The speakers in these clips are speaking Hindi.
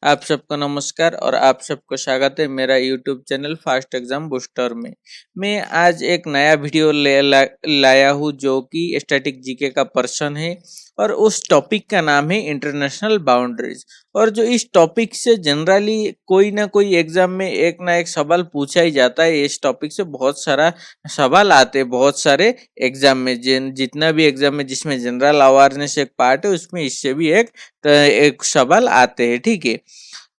आप सबको नमस्कार और आप सबको स्वागत है मेरा YouTube channel fast exam booster में। मैं आज एक नया वीडियो लाया हूँ जो कि स्टैटिक जीके का पर्सन है और उस टॉपिक का नाम है इंटरनेशनल बाउंड्रीज। और जो इस टॉपिक से जनरली कोई ना कोई एग्जाम में एक ना एक सवाल पूछा ही जाता है। इस टॉपिक से बहुत सारा सवाल आते हैं बहुत सारे एग्जाम में। जितना भी एग्जाम में जिसमें जनरल अवेयरनेस एक पार्ट है उसमें इससे भी एक सवाल आते हैं। ठीक है,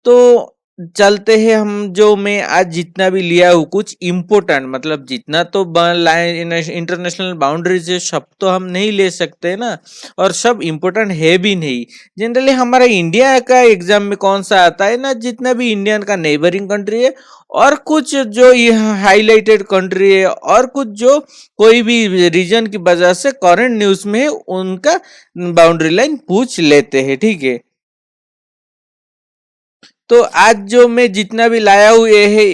तो चलते हैं हम। जो मैं आज जितना भी लिया हूँ कुछ इम्पोर्टेंट, मतलब जितना तो लाइन इंटरनेशनल बाउंड्रीज है सब तो हम नहीं ले सकते ना, और सब इम्पोर्टेंट है भी नहीं। जनरली हमारा इंडिया का एग्जाम में कौन सा आता है ना, जितना भी इंडियन का नेबरिंग कंट्री है और कुछ जो ये हाईलाइटेड कंट्री है और कुछ जो कोई भी रीजन की वजह से करंट न्यूज में है उनका बाउंड्री लाइन पूछ लेते हैं। ठीक है, तो आज जो मैं जितना भी लाया हूँ ये है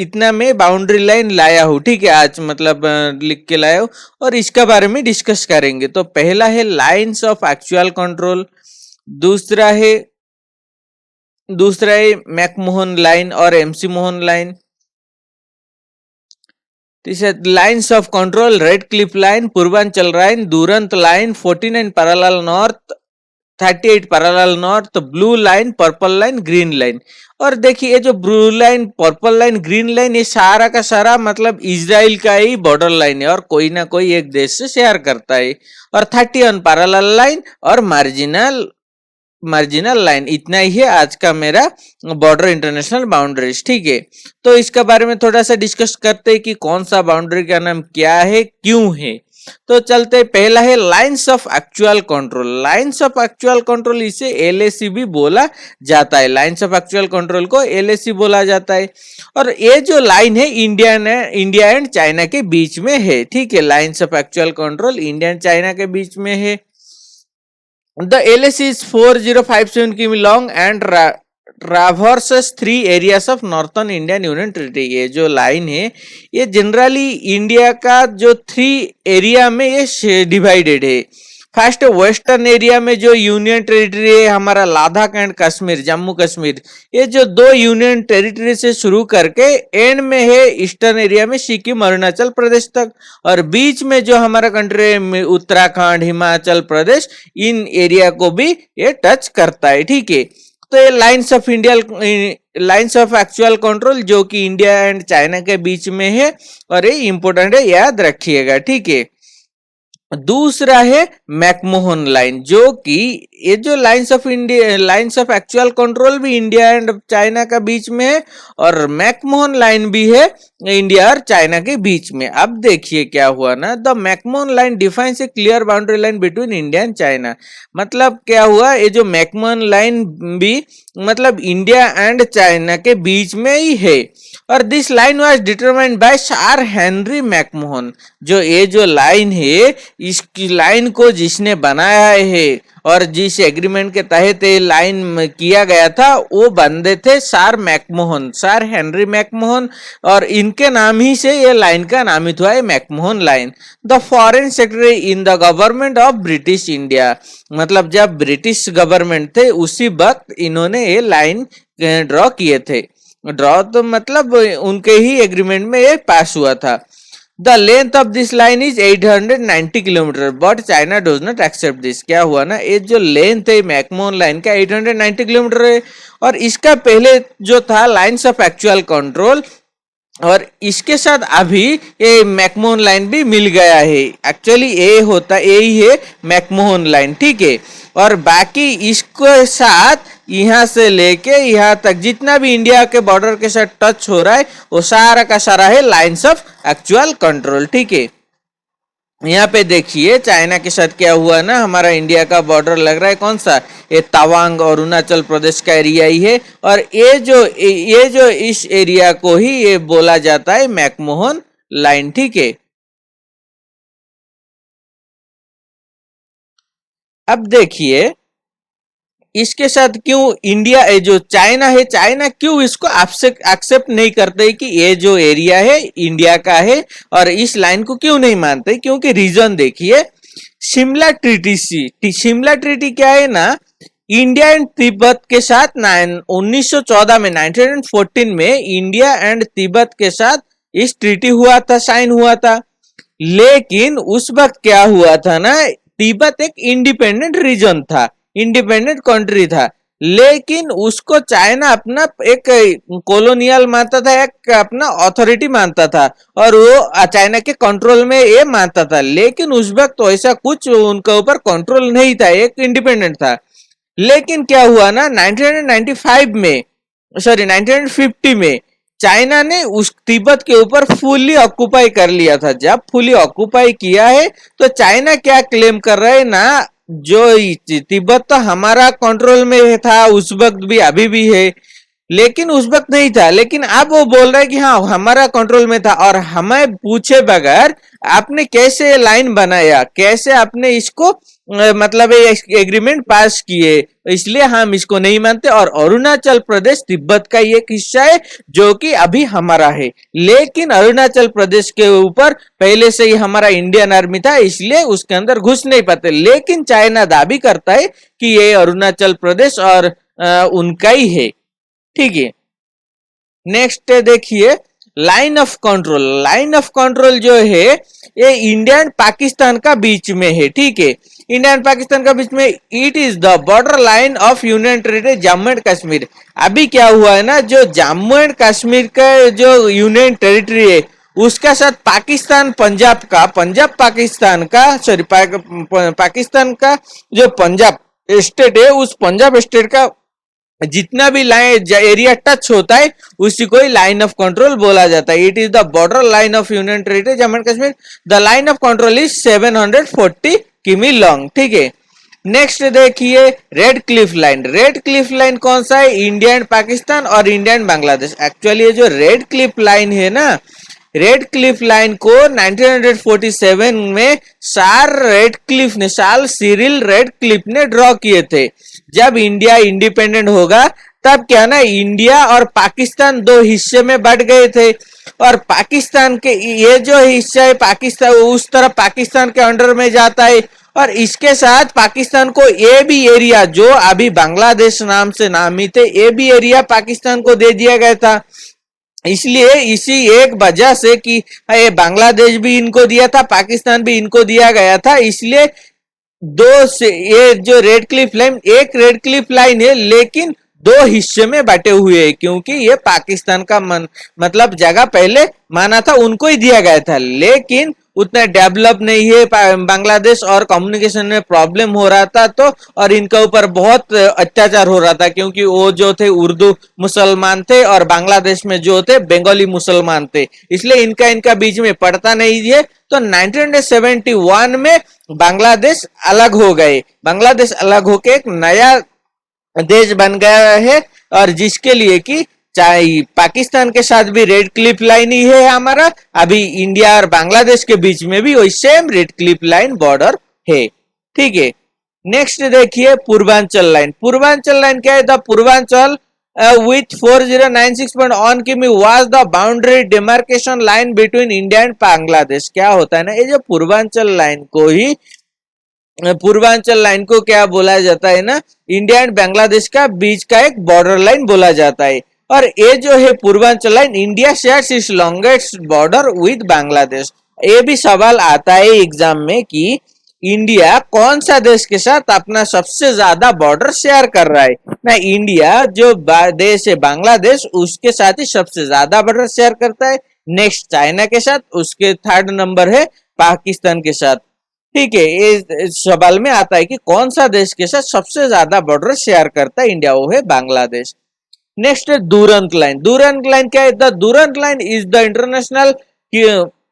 इतना मैं बाउंड्री लाइन लाया हूँ। ठीक है, आज मतलब लिख के लाया हूँ और इसका बारे में डिस्कस करेंगे। तो पहला है लाइंस ऑफ एक्चुअल कंट्रोल, दूसरा है मैकमोहन लाइन और एमसी मोहन लाइन, तीसरा lines of control Radcliffe line, Purvanchal line, Durand line, 49 parallel north, 38 parallel north, blue line, purple line, green line. और देखिए ये जो blue line, purple line, green line ये सारा का सारा मतलब इजराइल का ही बॉर्डर लाइन है और कोई ना कोई एक देश से शेयर करता है। और 31 पैरेलल लाइन और मार्जिनल लाइन। इतना ही है आज का मेरा बॉर्डर इंटरनेशनल बाउंड्रीज। ठीक है, तो इसके बारे में थोड़ा सा डिस्कस करते हैं कि कौन सा बाउंड्री का नाम क्या है, क्यों है। तो चलते, पहला है lines of actual control. Lines of actual control इसे एलएसी भी बोला जाता है। लाइंस ऑफ एक्चुअल कंट्रोल को एलएसी बोला जाता है। और ये जो लाइन है इंडिया एंड चाइना के बीच में है। ठीक है, lines of actual control India and China के बीच में है। The LAC is 4057 km long and traverses 3 areas of Northern Indian Union Territory। ये जो लाइन है ये जनरली इंडिया का जो 3 एरिया में ये डिवाइडेड है। फर्स्ट वेस्टर्न एरिया में जो यूनियन टेरिटरी है हमारा लद्दाख एंड कश्मीर, जम्मू कश्मीर, ये जो 2 यूनियन टेरिटरी से शुरू करके एंड में है ईस्टर्न एरिया में सिक्किम अरुणाचल प्रदेश तक, और बीच में जो हमारा कंट्री है उत्तराखंड हिमाचल प्रदेश, इन एरिया को भी ये टच करता है। ठीक है, तो ये लाइंस ऑफ एक्चुअल कंट्रोल जो कि इंडिया एंड चाइना के बीच में है और ये इंपॉर्टेंट है, याद रखिएगा। ठीक है, दूसरा है मैकमोहन लाइन, जो कि ये जो लाइंस ऑफ एक्चुअल कंट्रोल भी इंडिया एंड चाइना का बीच में है और मैकमोहन लाइन भी है इंडिया और चाइना के बीच में। अब देखिए क्या हुआ ना, the McMahon line defines A clear boundary line between India and China. मतलब क्या हुआ, ये जो मैकमोहन लाइन भी मतलब इंडिया एंड चाइना के बीच में ही है। और this line was determined by sir Henry McMahon. जो ये जो लाइन है इसकी लाइन को जिसने बनाया है और जिस एग्रीमेंट के तहत ये लाइन किया गया था वो बंदे थे सर हेनरी मैकमोहन, और इनके नाम ही से ये लाइन का नामित हुआ है McMahon line. The foreign secretary in the government of British India, मतलब जब ब्रिटिश गवर्नमेंट थे उसी वक्त इन्होंने ये लाइन ड्रॉ किए थे। ड्रॉ तो मतलब उनके ही एग्रीमेंट में ये पास हुआ था। The length of this line is 890 kilometre but China does not accept this. क्या हुआ ना, ये जो लेंथ है मैकमोहन लाइन का 890 किलोमीटर है और इसका पहले जो था लाइंस ऑफ एक्चुअल कंट्रोल, और इसके साथ अभी ये मैकमोहन लाइन भी मिल गया है। एक्चुअली ये होता यही है मैकमोहन लाइन। ठीक है, और बाकी इसके साथ यहाँ से लेके यहाँ तक जितना भी इंडिया के बॉर्डर के साथ टच हो रहा है वो सारा का सारा है लाइंस ऑफ एक्चुअल कंट्रोल। ठीक है, यहाँ पे देखिए चाइना के साथ क्या हुआ ना, हमारा इंडिया का बॉर्डर लग रहा है कौन सा, ये तवांग और अरुणाचल प्रदेश का एरिया ही है। और ये जो इस एरिया को ही ये बोला जाता है मैकमोहन लाइन। ठीक है, अब देखिए इसके साथ क्यों इंडिया जो चाइना है, चाइना क्यों इसको एक्सेप्ट नहीं करते कि ये जो एरिया है इंडिया का है, और इस लाइन को क्यों नहीं मानते? क्योंकि रीजन देखिए, शिमला ट्रीटी क्या है ना, इंडिया एंड तिब्बत के साथ 1914 में 1914 में इंडिया एंड तिब्बत के साथ इस ट्रीटी हुआ था, साइन हुआ था। लेकिन उस वक्त क्या हुआ था ना, तिब्बत एक इंडिपेंडेंट रीजन था, इंडिपेंडेंट कंट्री था, लेकिन उसको चाइना अपना एक कॉलोनियल मानता था, एक अपना अथॉरिटी मानता था और वो चाइना के कंट्रोल में ये मानता था। लेकिन उस वक्त तो ऐसा कुछ उनके ऊपर कंट्रोल नहीं था, एक इंडिपेंडेंट था। लेकिन क्या हुआ ना 1995 में, सॉरी 1950 में चाइना ने उस तिब्बत के ऊपर फुली ऑक्युपाई कर लिया था। जब फुली ऑक्युपाई किया है तो चाइना क्या क्लेम कर रहा है ना, जो तिब्बत तो हमारा कंट्रोल में था उस वक्त भी, अभी भी है, लेकिन उस वक्त नहीं था। लेकिन अब वो बोल रहा है कि हाँ हमारा कंट्रोल में था और हमें पूछे बगैर आपने कैसे लाइन बनाया, कैसे आपने इसको मतलब एग्रीमेंट पास किए, इसलिए हम इसको नहीं मानते। और अरुणाचल प्रदेश तिब्बत का एक हिस्सा है जो कि अभी हमारा है, लेकिन अरुणाचल प्रदेश के ऊपर पहले से ही हमारा इंडियन आर्मी था, इसलिए उसके अंदर घुस नहीं पाते। लेकिन चाइना दावी करता है कि ये अरुणाचल प्रदेश और उनका ही है, ठीक है। नेक्स्ट देखिए line of control. Line of control जो है ये इंडिया एंड पाकिस्तान का बीच में है, ठीक है। इंडिया एंड पाकिस्तान का बीच में, it is the border line of union territory Jammu and Kashmir. अभी क्या हुआ है ना, जो जम्मू एंड कश्मीर का जो यूनियन टेरिटरी है उसका साथ पाकिस्तान पंजाब का, पंजाब पाकिस्तान का, सॉरी पाकिस्तान का जो पंजाब स्टेट है, उस पंजाब स्टेट का जितना भी लाइन एरिया टच होता है उसी को ही लाइन ऑफ कंट्रोल बोला जाता है। It is the border line of union territory Jammu and Kashmir. The line of control is 740 किमी लॉन्ग, ठीक है। नेक्स्ट देखिए red Cliff line. Red Cliff line कौन सा है, इंडिया एंड पाकिस्तान और इंडिया एंड बांग्लादेश। एक्चुअली ये जो रेड क्लिफ लाइन है ना, रेड क्लिफ लाइन को 1947 में सार सिरिल रेड क्लिफ ने ड्रॉ किए थे। जब इंडिया इंडिपेंडेंट होगा तब क्या ना, इंडिया और पाकिस्तान दो हिस्से में बट गए थे और पाकिस्तान के ये जो हिस्सा है पाकिस्तान, उस तरफ पाकिस्तान के अंडर में जाता है और इसके साथ पाकिस्तान को ये भी एरिया जो अभी बांग्लादेश नाम से नामित है, ये भी एरिया पाकिस्तान को दे दिया गया था। इसलिए इसी एक वजह से कि ये बांग्लादेश भी इनको दिया था, पाकिस्तान भी इनको दिया गया था, इसलिए दो से ये जो रेड क्लिफ लाइन, एक रेड क्लिफ लाइन है लेकिन दो हिस्से में बटे हुए हैं, क्योंकि ये पाकिस्तान का मतलब जगह पहले माना था उनको ही दिया गया था, लेकिन उतना डेवलप नहीं है बांग्लादेश और कम्युनिकेशन में प्रॉब्लम हो रहा था, तो और इनके ऊपर बहुत अत्याचार हो रहा था क्योंकि वो जो थे उर्दू मुसलमान थे और बांग्लादेश में जो थे बंगाली मुसलमान थे, इसलिए इनका बीच में पड़ता नहीं है। तो 1971 में बांग्लादेश अलग हो गए, बांग्लादेश अलग होके एक नया देश बन गया है और जिसके लिए कि चाहे पाकिस्तान के साथ भी रेड क्लिफ लाइन ही है हमारा, अभी इंडिया और बांग्लादेश के बीच में भी वही same red Cliff line border है, ठीक है। नेक्स्ट देखिए पूर्वांचल लाइन। पूर्वांचल लाइन क्या है, द पूर्वांचल with 4096.1 किमी was the boundary demarcation line between India and Bangladesh. क्या होता है ना, ये जो पूर्वांचल लाइन को ही, पूर्वांचल लाइन को क्या बोला जाता है ना, इंडिया एंड बांग्लादेश का बीच का एक बॉर्डर लाइन बोला जाता है। और ये जो है Purvanchal line, India shares it's longest border with Bangladesh. ये भी सवाल आता है एग्जाम में कि इंडिया कौन सा देश के साथ अपना सबसे ज्यादा बॉर्डर शेयर कर रहा है ना, इंडिया जो देश है बांग्लादेश उसके साथ ही सबसे ज्यादा बॉर्डर शेयर करता है, नेक्स्ट चाइना के साथ, उसके थर्ड नंबर है पाकिस्तान के साथ, ठीक है। ये सवाल में आता है कि कौन सा देश के साथ सबसे ज्यादा बॉर्डर शेयर करता है इंडिया, वो है बांग्लादेश। नेक्स्ट है दुरंत लाइन। दुरंत लाइन क्या है, the Durand line is the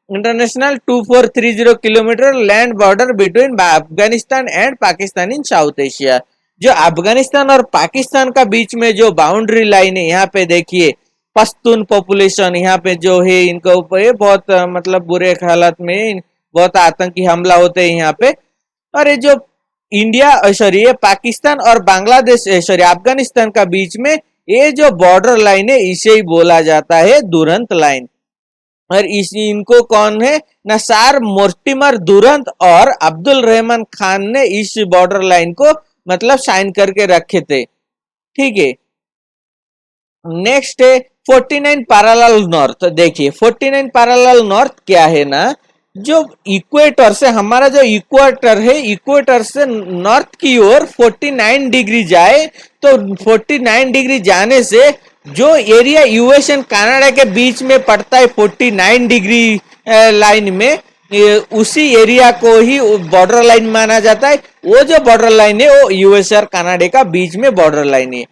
international 2430 kilometre land border between Afghanistan and Pakistan in South Asia. जो अफगानिस्तान और पाकिस्तान का बीच में जो बाउंड्री लाइन है, यहाँ पे देखिए पश्तून पॉपुलेशन यहाँ पे जो है इनके ऊपर बहुत मतलब बुरे हालत में, बहुत आतंकी हमला होते हैं यहाँ पे। और ये जो इंडिया सॉरी ये पाकिस्तान और बांग्लादेश सॉरी अफगानिस्तान का बीच में ये जो बॉर्डर लाइन है इसे ही बोला जाता है दुरंत लाइन। और इनको कौन है ना, सर मोर्टिमर दुरंत और अब्दुल रहमान खान ने इस बॉर्डर लाइन को मतलब साइन करके रखे थे, ठीक है। नेक्स्ट है 49 पैरेलल नॉर्थ। देखिए 49 पैरेलल नॉर्थ क्या है ना, जो इक्वेटर से हमारा जो इक्वेटर है, इक्वेटर से नॉर्थ की ओर 49 डिग्री जाए, तो 49 डिग्री जाने से जो एरिया यूएस एंड कनाडा के बीच में पड़ता है 49 डिग्री लाइन में, उसी एरिया को ही बॉर्डर लाइन माना जाता है। वो जो बॉर्डर लाइन है वो यूएस और कनाडा का बीच में बॉर्डर लाइन है।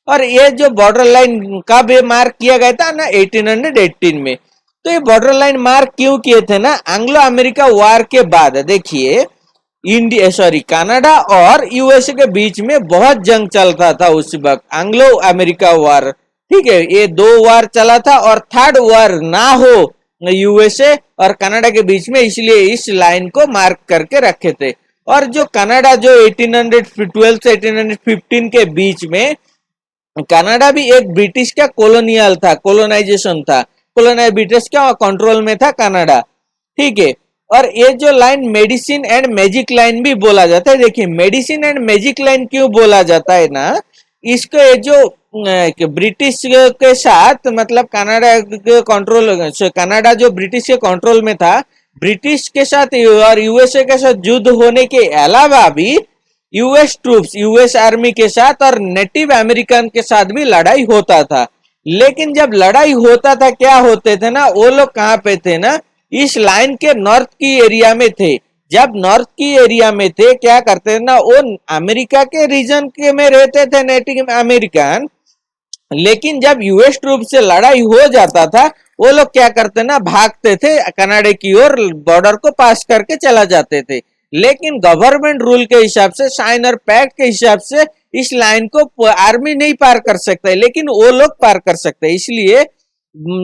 और ये जो बॉर्डर लाइन कब मार्क किया गया था ना, 1818 में। तो ये बॉर्डर लाइन मार्क क्यों किए थे ना, एंग्लो अमेरिका वार के बाद। देखिए इंडिया सॉरी कनाडा और यूएसए के बीच में बहुत जंग चलता था उस वक्त, एंग्लो अमेरिका वार, ठीक है। ये दो वार चला था और थर्ड वार ना हो यूएसए और कनाडा के बीच में, इसलिए इस लाइन को मार्क करके रखे थे। और जो कनाडा जो 1812 से 1815 के बीच में, कनाडा भी एक ब्रिटिश का कॉलोनियल था, कॉलोनाइजेशन था, कॉलोनाइज ब्रिटिश का कंट्रोल में था कनाडा, ठीक है। और ये जो line medicine and magic line भी बोला जाता है। देखिए मेडिसिन एंड मैजिक लाइन क्यों बोला जाता है ना, इसको ये जो ब्रिटिश के साथ मतलब कनाडा के कंट्रोल, कनाडा जो ब्रिटिश के कंट्रोल में था, ब्रिटिश के साथ और यूएसए के साथ युद्ध होने के अलावा भी यूएस ट्रूप्स, यूएस आर्मी के साथ और नेटिव अमेरिकन के साथ भी लड़ाई होता था। लेकिन जब लड़ाई होता था क्या होते थे ना, वो लोग कहाँ पे थे ना, इस लाइन के नॉर्थ की एरिया में थे। जब नॉर्थ की एरिया में थे क्या करते थे ना, वो अमेरिका के रीजन के में रहते थे नेटिव अमेरिकन। लेकिन जब यूएस ट्रूप से लड़ाई हो जाता था, वो लोग क्या करते ना, भागते थे कनाडा की ओर, बॉर्डर को पास करके चला जाते थे। लेकिन गवर्नमेंट रूल के हिसाब से, साइनर पैक्ट के हिसाब से इस लाइन को आर्मी नहीं पार कर सकता, लेकिन वो लोग पार कर सकते। इसलिए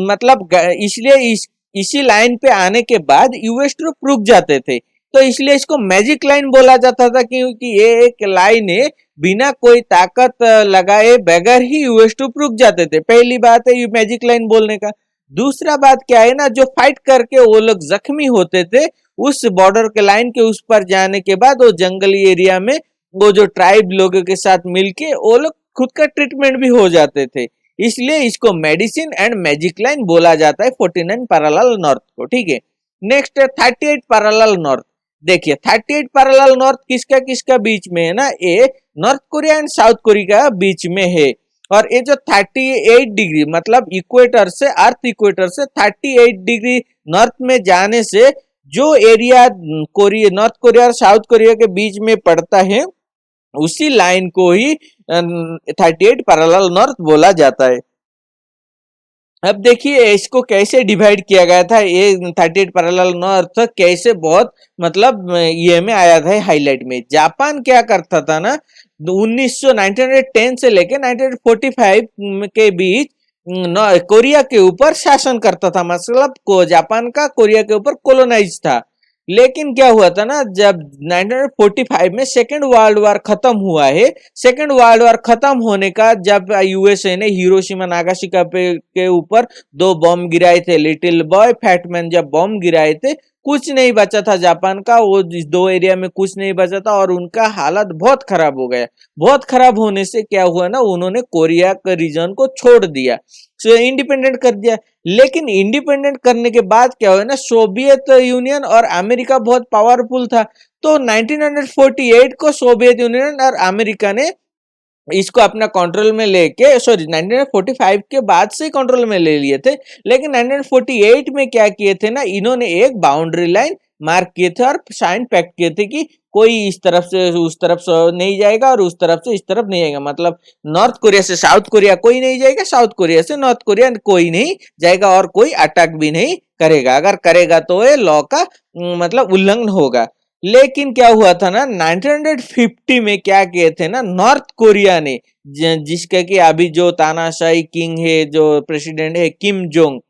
मतलब इसलिए इसी लाइन पे आने के बाद यूएस ट्रूप रुक जाते थे। तो इसलिए इसको मैजिक लाइन बोला जाता था, क्योंकि ये एक लाइन है, बिना कोई ताकत लगाए बगैर ही यूएस ट्रूप रुक जाते थे। पहली बात है ये मैजिक लाइन बोलने का। दूसरा बात क्या है ना, जो फाइट करके वो लोग जख्मी होते थे, उस बॉर्डर के लाइन के उस पर जाने के बाद वो जंगली एरिया में वो जो ट्राइब लोगों के साथ मिलके वो लोग खुद का ट्रीटमेंट भी हो जाते थे। इसलिए इसको मेडिसिन एंड मैजिक लाइन बोला जाता है 49 पैरेलल नॉर्थ को, ठीक है। नेक्स्ट है 38 पैरेलल नॉर्थ। देखिए 38 पैरेलल नॉर्थ किसका किसका बीच में है ना, ये North Korea and South Korea बीच में है। और ये जो 38 डिग्री मतलब इक्वेटर से, अर्थ इक्वेटर से 38 डिग्री नॉर्थ में जाने से जो एरिया कोरिया, नॉर्थ कोरिया और साउथ कोरिया के बीच में पड़ता है, उसी लाइन को ही 38 पैरेलल नॉर्थ बोला जाता है। अब देखिए इसको कैसे डिवाइड किया गया था, ये 38 पैरेलल नॉर्थ कैसे बहुत मतलब ये में आया था हाईलाइट में। जापान क्या करता था ना, 1910 से लेके 1945 के बीच कोरिया के ऊपर शासन करता था, मतलब जापान का कोरिया के ऊपर कोलोनाइज था। लेकिन क्या हुआ था ना, जब 1945 में सेकेंड वर्ल्ड वॉर खत्म हुआ है, सेकेंड वर्ल्ड वॉर खत्म होने का जब यूएसए ने हिरोशिमा नागासाकी के ऊपर दो बॉम्ब गिराए थे, लिटिल बॉय फैटमैन जब बॉम्ब गिराए थे, कुछ नहीं बचा था जापान का, वो इस दो एरिया में कुछ नहीं बचा था और उनका हालत बहुत खराब हो गया। बहुत खराब होने से क्या हुआ ना, उन्होंने कोरिया के रीजन को छोड़ दिया, इंडिपेंडेंट कर दिया। लेकिन इंडिपेंडेंट करने के बाद क्या हुआ ना, सोवियत यूनियन और अमेरिका बहुत पावरफुल था। तो 1948 को सोवियत यूनियन और अमेरिका ने इसको अपना कंट्रोल में लेके, सॉरी 1945 के बाद से कंट्रोल में ले लिए थे। लेकिन 1948 में क्या किए थे ना, इन्होंने एक बाउंड्री लाइन मार्क किए थे और साइन पैक्ट किए थे कि कोई इस तरफ से उस तरफ से नहीं जाएगा और उस तरफ से इस तरफ नहीं जाएगा। मतलब नॉर्थ कोरिया से साउथ कोरिया कोई नहीं जाएगा, साउथ कोरिया से नॉर्थ कोरिया कोई नहीं जाएगा और कोई अटैक भी नहीं करेगा। अगर करेगा तो ये लॉ का मतलब उल्लंघन होगा। लेकिन क्या हुआ था ना, 1950 में क्या किए थे ना, नॉर्थ कोरिया ने, जिसका कि अभी जो तानाशाही किंग है, जो प्रेसिडेंट है किम जोंग,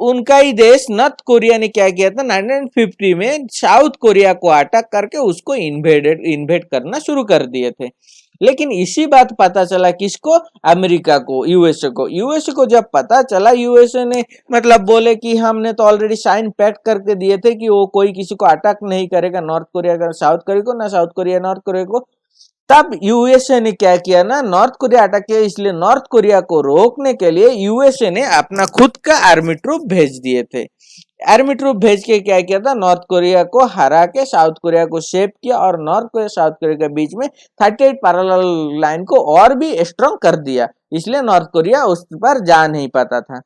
उनका ही देश नॉर्थ कोरिया ने क्या किया था 1950 में, साउथ कोरिया को अटैक करके उसको इन्वेड करना शुरू कर दिए थे। लेकिन इसी बात पता चला किसको, अमेरिका को, यूएसए को जब पता चला, यूएसए ने मतलब बोले कि हमने तो ऑलरेडी साइन पैक्ट करके दिए थे कि वो कोई किसी को अटैक नहीं करेगा, नॉर्थ कोरिया का साउथ कोरिया को, ना साउथ कोरिया नॉर्थ कोरिया को। तब यूएसए ने क्या किया ना, नॉर्थ कोरिया अटैक किया, इसलिए नॉर्थ कोरिया को रोकने के लिए यूएसए ने अपना खुद का आर्मी ट्रूप भेज दिए थे। आर्मी ट्रूप भेज के क्या किया था, नॉर्थ कोरिया को हरा के साउथ कोरिया को शेप किया और नॉर्थ कोरिया साउथ कोरिया के बीच में 38 पैरेलल लाइन को और भी स्ट्रॉन्ग कर दिया, इसलिए नॉर्थ कोरिया उस पर जा नहीं पाता था।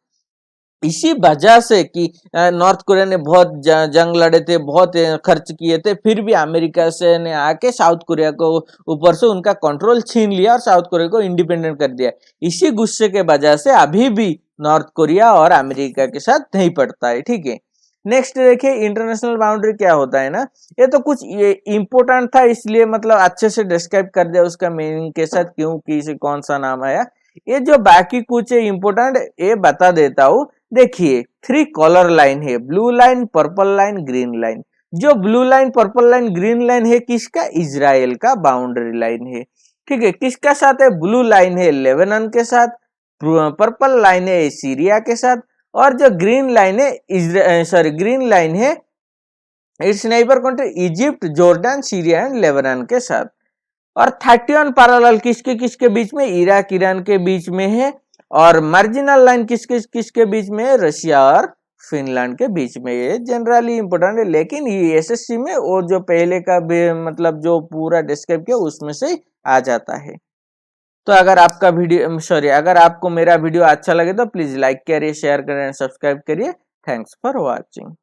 इसी वजह से कि नॉर्थ कोरिया ने बहुत जंग लड़े थे, बहुत खर्च किए थे, फिर भी अमेरिका से ने आके साउथ कोरिया को ऊपर से उनका कंट्रोल छीन लिया और साउथ कोरिया को इंडिपेंडेंट कर दिया। इसी गुस्से के वजह से अभी भी नॉर्थ कोरिया और अमेरिका के साथ नहीं पड़ता है, ठीक है। नेक्स्ट देखिए इंटरनेशनल बाउंड्री क्या होता है ना, ये तो कुछ ये इम्पोर्टेंट था इसलिए मतलब अच्छे से डिस्क्राइब कर दिया उसका मीनिंग के साथ, क्यों किसी कौन सा नाम आया। ये जो बाकी कुछ इम्पोर्टेंट ये बता देता हूँ। देखिए 3 कलर लाइन है, blue line, purple line, green line. जो blue line, purple line, green line है किसका, इजराइल का बाउंड्री लाइन है, ठीक है। किसका साथ है, ब्लू लाइन है लेबनान के साथ, पर्पल लाइन है सीरिया के साथ, और जो ग्रीन लाइन है ग्रीन लाइन है it's neighbour country Egypt, Jordan, Syria and Lebanon के साथ। और 31 पैरेलल किसके किसके बीच में, इराक ईरान के बीच में है। और मार्जिनल लाइन किसके किसके बीच में है, रशिया और फिनलैंड के बीच में। ये जनरली इंपोर्टेंट है, लेकिन ये एसएससी में वो जो पहले का मतलब जो पूरा डिस्क्राइब किया उसमें से आ जाता है। तो अगर आपका वीडियो अगर आपको मेरा वीडियो अच्छा लगे तो प्लीज लाइक करिए, शेयर करें, सब्सक्राइब करिए। Thanks for watching.